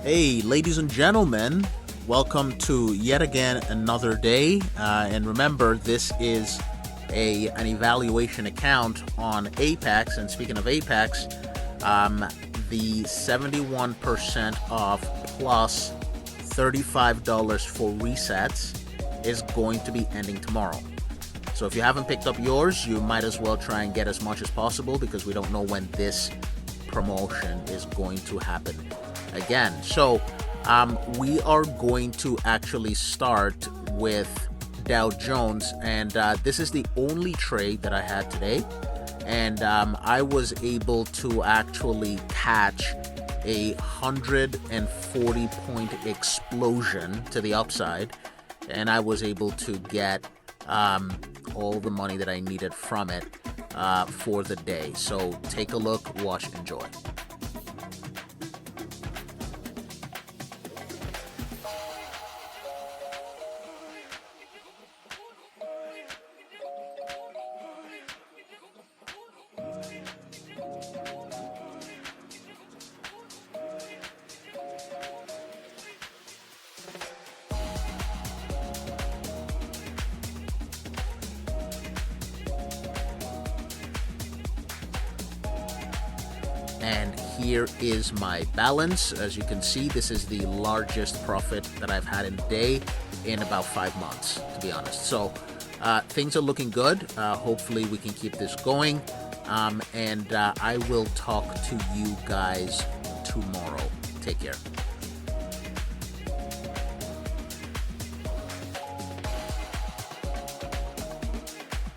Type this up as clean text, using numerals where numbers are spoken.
Hey, ladies and gentlemen, welcome to yet again another day. And remember, this is an evaluation account on Apex. And speaking of Apex, the 71% off plus $35 for resets is going to be ending tomorrow. So if you haven't picked up yours, you might as well try and get as much as possible because we don't know when this promotion is going to happen again. So we are going to actually start with Dow Jones, and this is the only trade that I had today, and I was able to actually catch a 140 point explosion to the upside, and I was able to get all the money that I needed from it for the day. So take a look, watch, enjoy. And here is my balance. As you can see, this is the largest profit that I've had in a day in about 5 months, to be honest. So things are looking good. Hopefully we can keep this going. And I will talk to you guys tomorrow. Take care.